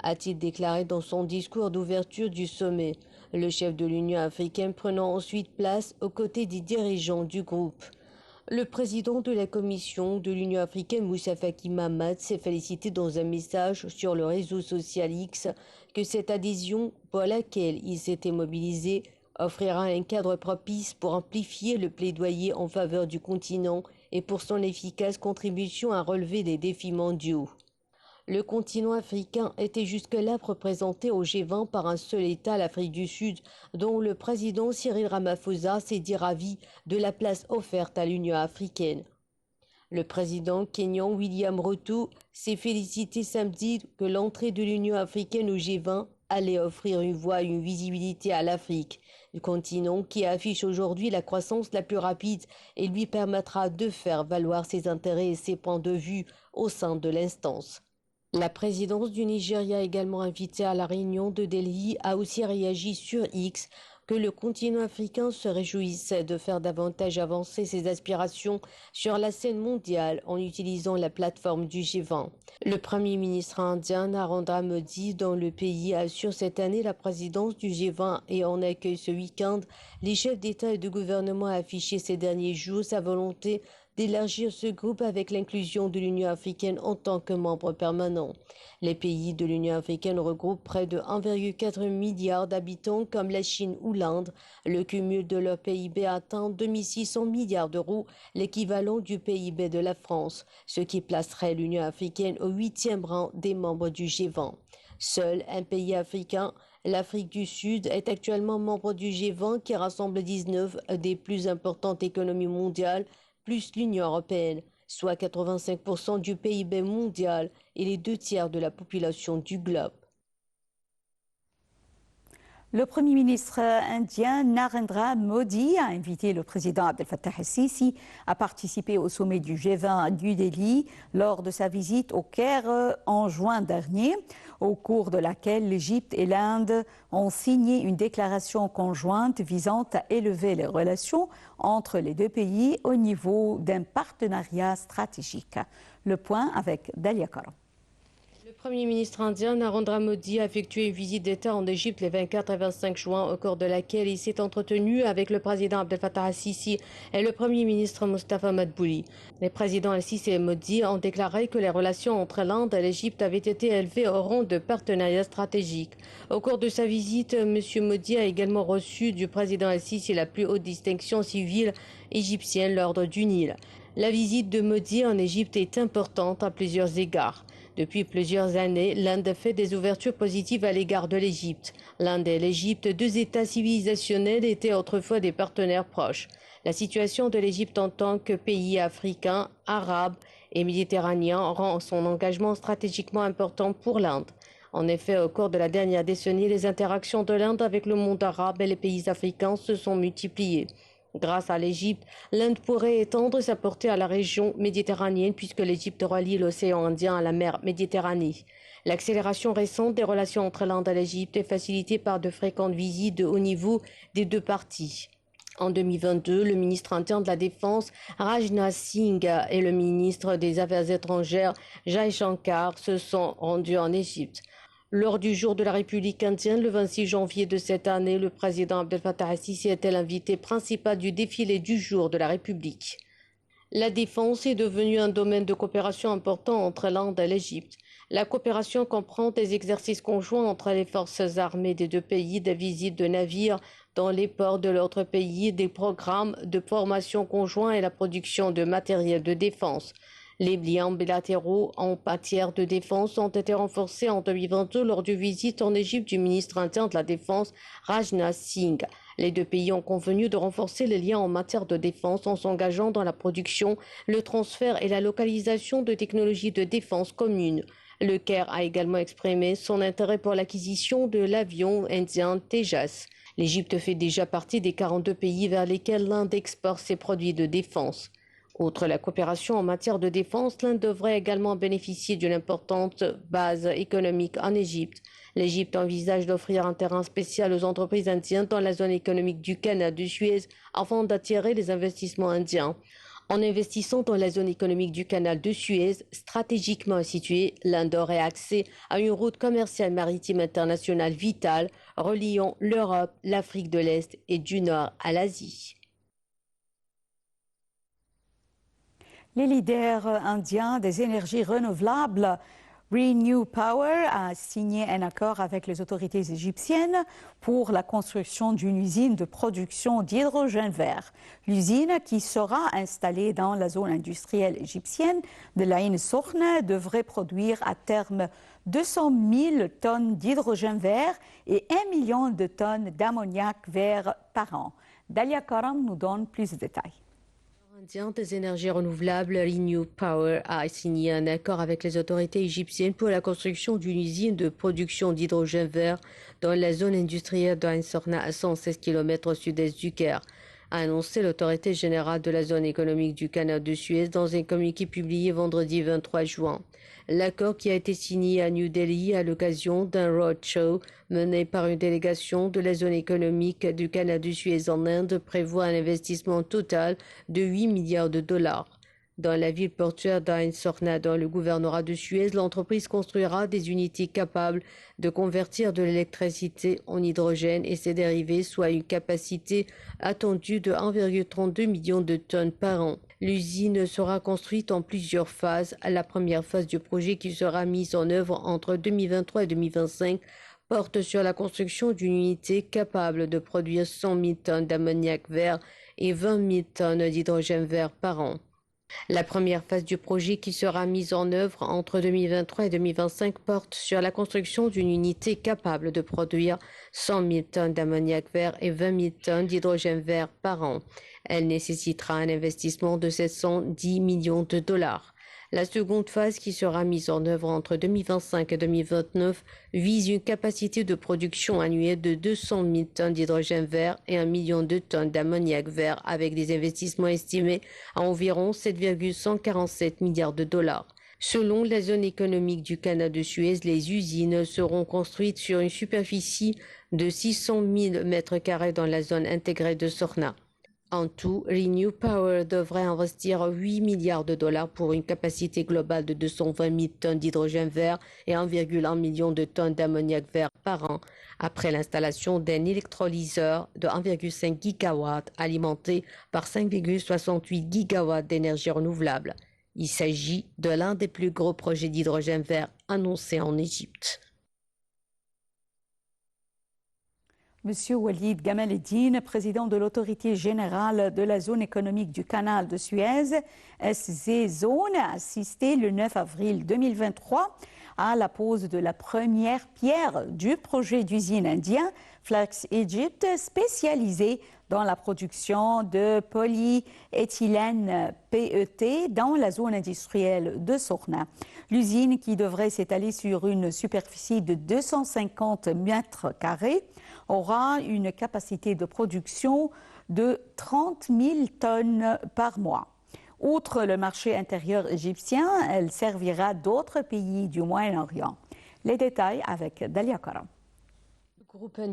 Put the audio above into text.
a-t-il déclaré dans son discours d'ouverture du sommet, le chef de l'Union africaine prenant ensuite place aux côtés des dirigeants du groupe. Le président de la Commission de l'Union africaine, Moussa Faki Mahamat, s'est félicité dans un message sur le réseau social X que cette adhésion pour laquelle il s'était mobilisé offrira un cadre propice pour amplifier le plaidoyer en faveur du continent et pour son efficace contribution à relever les défis mondiaux. Le continent africain était jusque-là représenté au G20 par un seul État, l'Afrique du Sud, dont le président Cyril Ramaphosa s'est dit ravi de la place offerte à l'Union africaine. Le président kényan William Ruto s'est félicité samedi que l'entrée de l'Union africaine au G20 allait offrir une voie et une visibilité à l'Afrique, le continent qui affiche aujourd'hui la croissance la plus rapide et lui permettra de faire valoir ses intérêts et ses points de vue au sein de l'instance. La présidence du Nigeria, également invitée à la réunion de Delhi, a aussi réagi sur X que le continent africain se réjouissait de faire davantage avancer ses aspirations sur la scène mondiale en utilisant la plateforme du G20. Le Premier ministre indien Narendra Modi, dont le pays assure cette année la présidence du G20 et en accueille ce week-end, les chefs d'État et de gouvernement ont affiché ces derniers jours sa volonté d'élargir ce groupe avec l'inclusion de l'Union africaine en tant que membre permanent. Les pays de l'Union africaine regroupent près de 1,4 milliard d'habitants comme la Chine ou l'Inde. Le cumul de leur PIB atteint 2600 milliards d'euros, l'équivalent du PIB de la France, ce qui placerait l'Union africaine au 8e rang des membres du G20. Seul un pays africain, l'Afrique du Sud, est actuellement membre du G20 qui rassemble 19 des plus importantes économies mondiales, plus l'Union européenne, soit 85% du PIB mondial et les 2 tiers de la population du globe. Le Premier ministre indien Narendra Modi a invité le président Abdel Fattah el-Sisi à participer au sommet du G20 à New Delhi lors de sa visite au Caire en juin dernier, au cours de laquelle l'Égypte et l'Inde ont signé une déclaration conjointe visant à élever les relations entre les deux pays au niveau d'un partenariat stratégique. Le point avec Dalia Karam. Le Premier ministre indien Narendra Modi a effectué une visite d'État en Égypte les 24 et 25 juin, au cours de laquelle il s'est entretenu avec le président Abdel Fattah el-Sisi et le Premier ministre Mustafa Madbouli. Les présidents el-Sisi et Modi ont déclaré que les relations entre l'Inde et l'Égypte avaient été élevées au rang de partenariat stratégique. Au cours de sa visite, M. Modi a également reçu du président el-Sisi la plus haute distinction civile égyptienne, l'ordre du Nil. La visite de Modi en Égypte est importante à plusieurs égards. Depuis plusieurs années, l'Inde fait des ouvertures positives à l'égard de l'Égypte. L'Inde et l'Égypte, 2 États civilisationnels, étaient autrefois des partenaires proches. La situation de l'Égypte en tant que pays africain, arabe et méditerranéen rend son engagement stratégiquement important pour l'Inde. En effet, au cours de la dernière décennie, les interactions de l'Inde avec le monde arabe et les pays africains se sont multipliées. Grâce à l'Égypte, l'Inde pourrait étendre sa portée à la région méditerranéenne puisque l'Égypte relie l'océan Indien à la mer Méditerranée. L'accélération récente des relations entre l'Inde et l'Égypte est facilitée par de fréquentes visites de haut niveau des deux parties. En 2022, le ministre indien de la Défense, Rajnath Singh, et le ministre des Affaires étrangères, Jai Shankar, se sont rendus en Égypte. Lors du jour de la République indienne, le 26 janvier de cette année, le président Abdel Fattah el-Sisi était l'invité principal du défilé du jour de la République. La défense est devenue un domaine de coopération important entre l'Inde et l'Égypte. La coopération comprend des exercices conjoints entre les forces armées des deux pays, des visites de navires dans les ports de l'autre pays, des programmes de formation conjoints et la production de matériel de défense. Les liens bilatéraux en matière de défense ont été renforcés en 2022 lors d'une visite en Égypte du ministre indien de la Défense, Rajnath Singh. Les deux pays ont convenu de renforcer les liens en matière de défense en s'engageant dans la production, le transfert et la localisation de technologies de défense communes. Le Caire a également exprimé son intérêt pour l'acquisition de l'avion indien Tejas. L'Égypte fait déjà partie des 42 pays vers lesquels l'Inde exporte ses produits de défense. Outre la coopération en matière de défense, l'Inde devrait également bénéficier d'une importante base économique en Égypte. L'Égypte envisage d'offrir un terrain spécial aux entreprises indiennes dans la zone économique du canal de Suez afin d'attirer les investissements indiens. En investissant dans la zone économique du canal de Suez, stratégiquement située, l'Inde aurait accès à une route commerciale maritime internationale vitale reliant l'Europe, l'Afrique de l'Est et du Nord à l'Asie. Les leaders indiens des énergies renouvelables, Renew Power, a signé un accord avec les autorités égyptiennes pour la construction d'une usine de production d'hydrogène vert. L'usine, qui sera installée dans la zone industrielle égyptienne de l'Ain Sokhna, devrait produire à terme 200 000 tonnes d'hydrogène vert et 1 million de tonnes d'ammoniac vert par an. Dalia Karam nous donne plus de détails. Indien des énergies renouvelables, Renew Power, a signé un accord avec les autorités égyptiennes pour la construction d'une usine de production d'hydrogène vert dans la zone industrielle d'Ain Sokhna à 116 km au sud-est du Caire, a annoncé l'autorité générale de la zone économique du canal de Suez dans un communiqué publié vendredi 23 juin. L'accord, qui a été signé à New Delhi à l'occasion d'un roadshow mené par une délégation de la zone économique du canal de Suez en Inde, prévoit un investissement total de 8 milliards de dollars. Dans la ville portuaire d'Ain Sokhna, dans le gouvernorat de Suez, l'entreprise construira des unités capables de convertir de l'électricité en hydrogène et ses dérivés, soit une capacité attendue de 1,32 million de tonnes par an. L'usine sera construite en plusieurs phases. La première phase du projet, qui sera mise en œuvre entre 2023 et 2025, porte sur la construction d'une unité capable de produire 100 000 tonnes d'ammoniac vert et 20 000 tonnes d'hydrogène vert par an. La première phase du projet, qui sera mise en œuvre entre 2023 et 2025, porte sur la construction d'une unité capable de produire 100 000 tonnes d'ammoniac vert et 20 000 tonnes d'hydrogène vert par an. Elle nécessitera un investissement de 710 millions de dollars. La seconde phase, qui sera mise en œuvre entre 2025 et 2029, vise une capacité de production annuelle de 200 000 tonnes d'hydrogène vert et 1 million de tonnes d'ammoniac vert, avec des investissements estimés à environ 7,147 milliards de dollars. Selon la zone économique du canal de Suez, les usines seront construites sur une superficie de 600 000 m² dans la zone intégrée de Sokhna. En tout, Renew Power devrait investir 8 milliards de dollars pour une capacité globale de 220 000 tonnes d'hydrogène vert et 1,1 million de tonnes d'ammoniac vert par an, après l'installation d'un électrolyseur de 1,5 gigawatt alimenté par 5,68 gigawatts d'énergie renouvelable. Il s'agit de l'un des plus gros projets d'hydrogène vert annoncés en Égypte. Monsieur Walid Gamal-Eddine, président de l'autorité générale de la zone économique du canal de Suez, SZ-Zone, a assisté le 9 avril 2023 à la pose de la première pierre du projet d'usine indien Flex Egypt, spécialisé dans la production de polyéthylène PET dans la zone industrielle de Sokhna. L'usine, qui devrait s'étaler sur une superficie de 250 mètres carrés, aura une capacité de production de 30 000 tonnes par mois. Outre le marché intérieur égyptien, elle servira d'autres pays du Moyen-Orient. Les détails avec Dalia Karam.